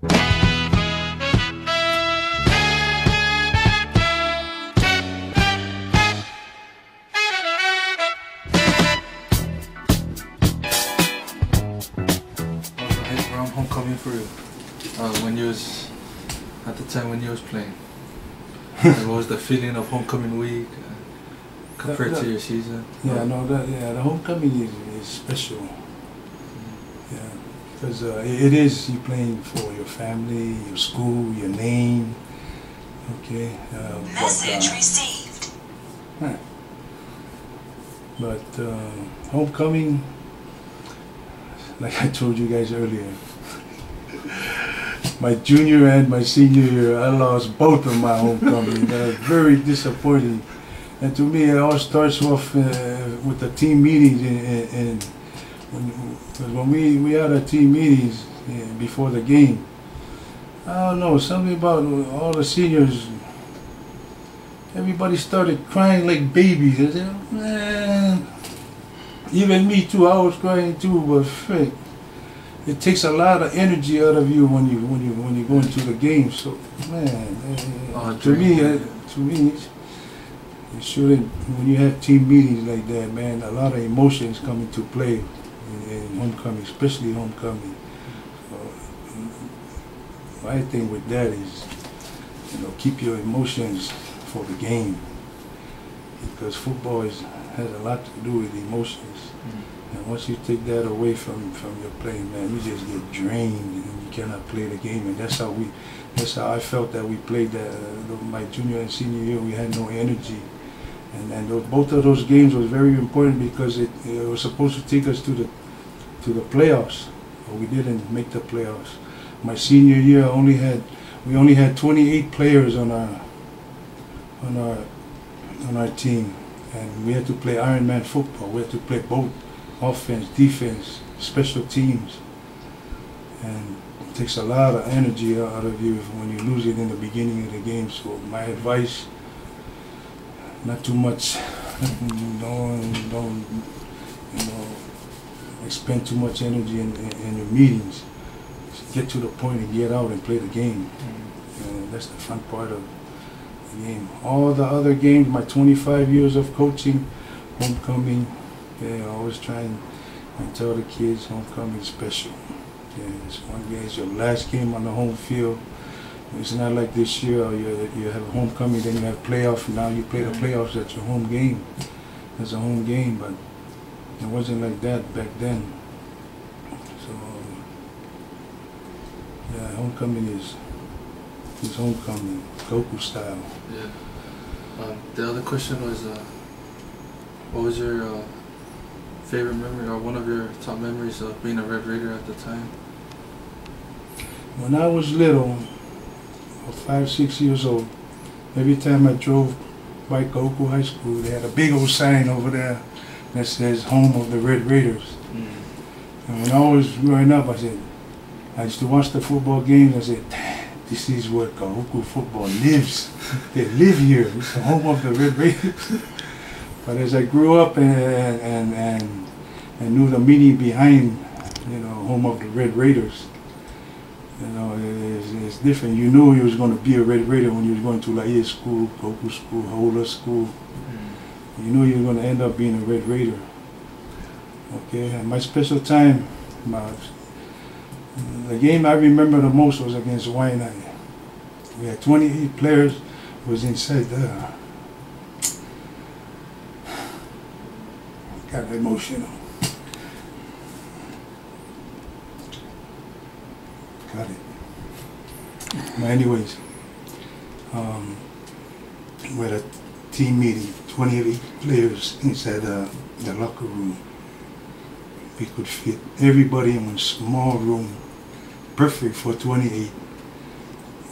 Around homecoming for you, when you was at the time when you was playing, what was the feeling of homecoming week compared to your season? Yeah, no, the homecoming is special. Yeah, because it is you playing for your family, your school, your name. Okay. Message received. But homecoming, like I told you guys earlier, my junior and my senior year, I lost both of my homecoming. That was very disappointing. And to me, it all starts off with the team meetings. And when we had our team meetings before the game, I don't know, something about all the seniors. Everybody started crying like babies. I said, man, even me too. I was crying too. But frick, it takes a lot of energy out of you when you go into the game. So, man, to me, it shouldn't. When you have team meetings like that, man, a lot of emotions come into play in homecoming, especially homecoming. My thing with that is, keep your emotions for the game, because football has a lot to do with emotions. And once you take that away from your play, man, you just get drained and you cannot play the game. And that's how I felt that we played that. My junior and senior year, we had no energy. And both of those games was very important because it was supposed to take us to the playoffs, but we didn't make the playoffs. My senior year, we only had 28 players on our team, and we had to play Iron Man football. We had to play both offense, defense, special teams, and it takes a lot of energy out of you when you lose it in the beginning of the game. So my advice, not too much. Don't expend too much energy in your meetings. Just get to the point and get out and play the game. That's the fun part of the game. All the other games, my 25 years of coaching, homecoming, I always try and tell the kids homecoming is special. It's one game, it's your last game on the home field. It's not like this year, you have a homecoming, then you have playoff, and now you play the playoffs at your home game. It's a home game, but it wasn't like that back then. So, yeah, homecoming is homecoming, Kahuku style. Yeah. The other question was, what was your favorite memory, or one of your top memories of being a Red Raider at the time? When I was little, 5, 6 years old, every time I drove by Kahuku High School, they had a big old sign over there that says "Home of the Red Raiders." And when I was growing up, I used to watch the football games. I said, this is where Kahuku football lives. They live here. It's the home of the Red Raiders. But as I grew up and knew the meaning behind, home of the Red Raiders, it's different. You knew you was going to be a Red Raider when you was going to Laie school, Kahuku school, Haula school. You knew you were going to end up being a Red Raider. Okay, and my special time, the game I remember the most was against Waianae. We had 28 players was inside there. Got emotional. Got it. But anyways, we had a team meeting, 28 players inside the locker room. We could fit everybody in one small room, perfect for 28.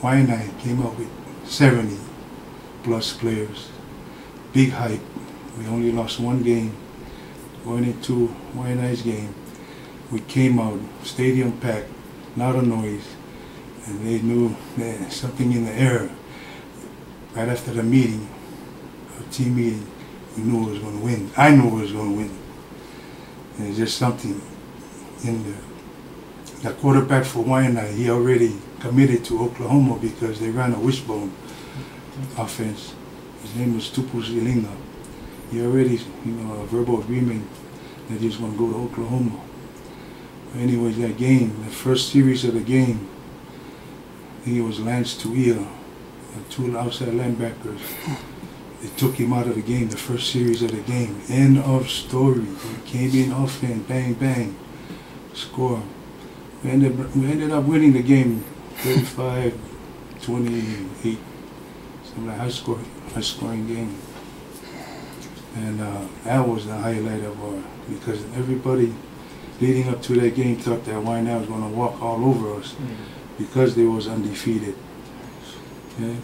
Waianae came up with 70 plus players. Big hype. We only lost one game. Going into Waianae's game, we came out, stadium packed, lot of noise, and they knew that something in the air. Right after the meeting, our team meeting, we knew it was going to win. I knew it was going to win. And just something in there. The quarterback for Waianae, he already committed to Oklahoma because they ran a wishbone offense. His name was Tupu Zilinga. He already, a verbal agreement that he was going to go to Oklahoma. Anyways, that game, the first series of the game, he was Lance Tuia, two outside linebackers. They took him out of the game, the first series of the game. End of story. He came in offense, bang, bang, score. We ended up winning the game 35-28. Some high scoring game. And that was the highlight of our, because everybody leading up to that game thought that Waianae was going to walk all over us because they was undefeated. Okay?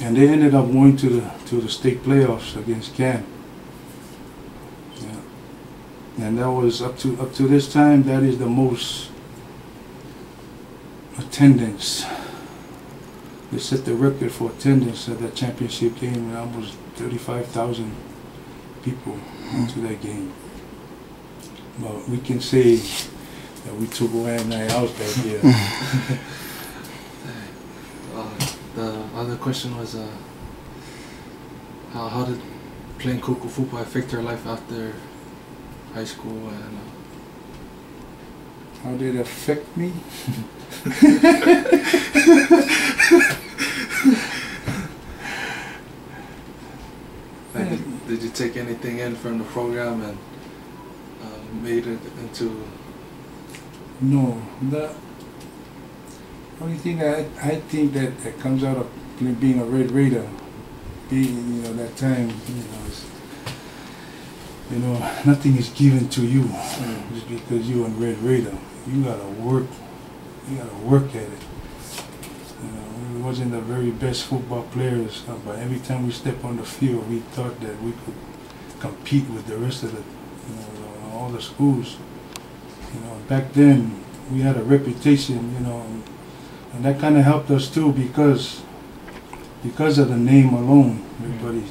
And they ended up going to the state playoffs against Cam. Yeah. And that was up to this time, that is the most attendance. They set the record for attendance at that championship game, and almost 35,000 people went to that game. But we can say that we took Waianae out that year. The other question was, how did playing Kahuku football affect your life after high school? And how did it affect me? Did you take anything in from the program and made it into? No, the only thing that I think that comes out of being a Red Raider, being that time, nothing is given to you just because you're a Red Raider. You gotta work. You gotta work at it. We wasn't the very best football players, but every time we step on the field, we thought that we could compete with the rest of the, all the schools. Back then we had a reputation, and that kind of helped us too because of the name alone. Everybody,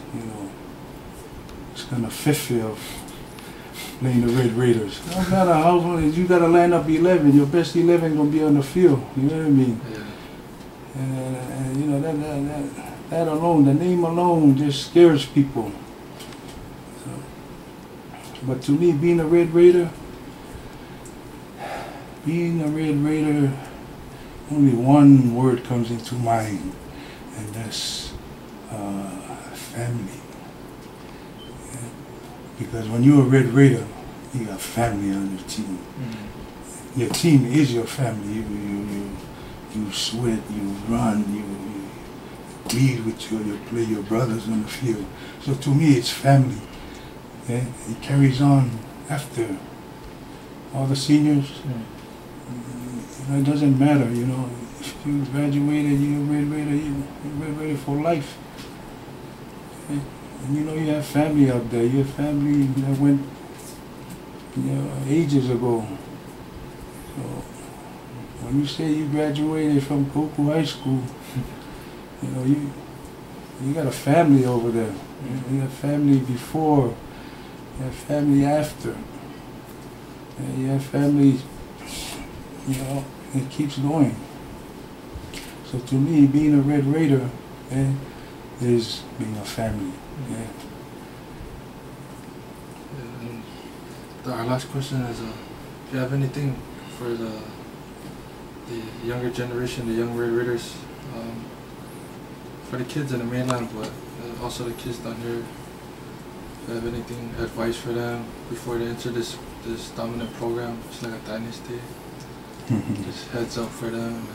it's kind of fiffy of playing the Red Raiders. No matter how you got to line up 11, your best 11 gonna be on the field. You know what I mean? Yeah. And that alone, the name alone, just scares people. So, but to me, being a Red Raider, only one word comes into mind, and that's family. Yeah. Because when you're a Red Raider, you got family on your team. Mm-hmm. Your team is your family. You sweat, you run, you bleed with your brothers on the field. So to me, it's family. Yeah? It carries on after all the seniors. It doesn't matter, if you graduated, you're a Red Raider, you're Red Raider for life. Okay? And you have family out there. You have family that went, ages ago. So when you say you graduated from Kahuku High School, you got a family over there. You have family before, you have family after, and you have family. It keeps going. So to me, being a Red Raider is being a family. Yeah. And our last question is, do you have anything for the younger generation, the young Red Raiders, for the kids in the mainland, but also the kids down here? Do you have anything, advice for them before they enter this dominant program? It's like a dynasty. Just heads up for them.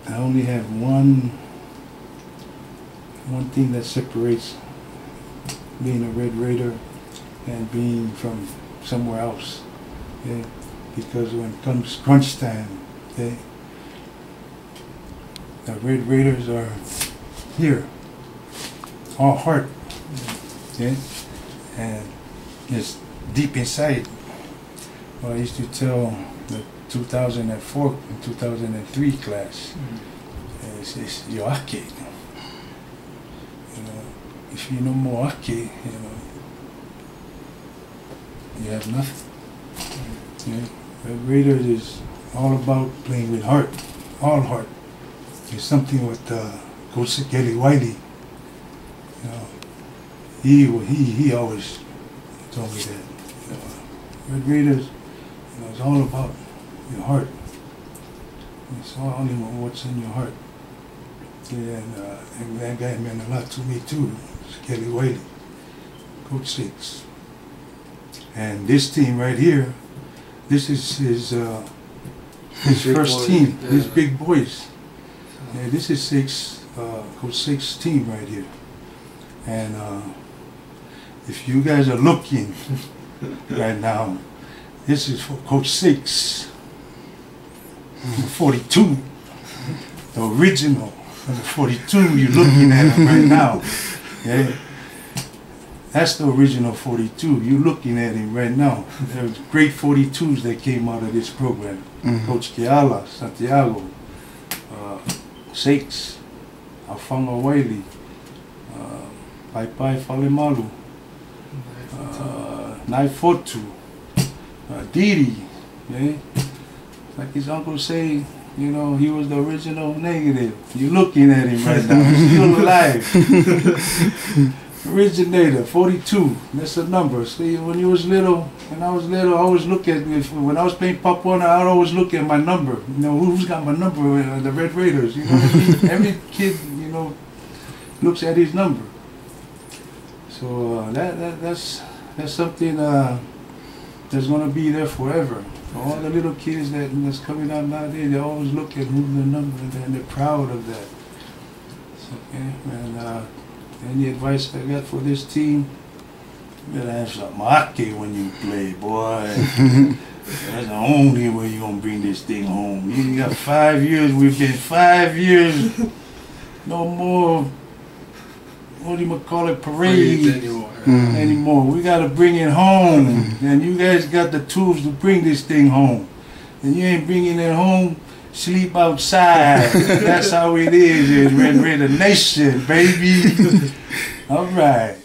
I only have one thing that separates being a Red Raider and being from somewhere else. Okay? Because when it comes crunch time, okay, the Red Raiders are here. All heart, okay? And it's deep inside. Well, I used to tell the 2004 and 2003 class, it's your ake. If you know more ake, you have nothing. Yeah. Red Raiders is all about playing with heart, all heart. It's something with Coach Kelly Wiley. You know, he always told me that. You know, Red Raiders, you know, it's all about your heart. It's all only what's in your heart. Yeah, and that guy meant a lot to me too. It's Kelly Wiley, Coach 6. And this team right here, this is his first boy, team. yeah. These big boys. Yeah, this is Coach 6 team right here. And if you guys are looking right now, this is for Coach 6, 42, the original. The 42, you're looking at him right now. Yeah. That's the original 42. You're looking at him right now. There's great 42s that came out of this program. Coach Keala, Santiago, Six, Alfonso Wiley, Pai Pai Falemalu, Fatu, Didi. Yeah? Like his uncle say, you know, he was the original negative. You're looking at him right now. He's still alive. Originator, 42. That's a number. See, when I was little, I always look at, when I was playing Pop Warner, I would always look at my number. You know, who's got my number? The Red Raiders. You know what I mean? Every kid, you know, looks at his number. So that's something that's going to be there forever. All the little kids that's coming out nowadays, they always look at who's the number and they're proud of that. So, okay, and any advice I got for this team? You better have some maki when you play, boy. That's the only way you're going to bring this thing home. You got 5 years, we've been 5 years, no more, what do you call it, parades anymore. We got to bring it home. And you guys got the tools to bring this thing home. And you ain't bringing it home, sleep outside. That's how it is in Red Raider Nation, baby. All right.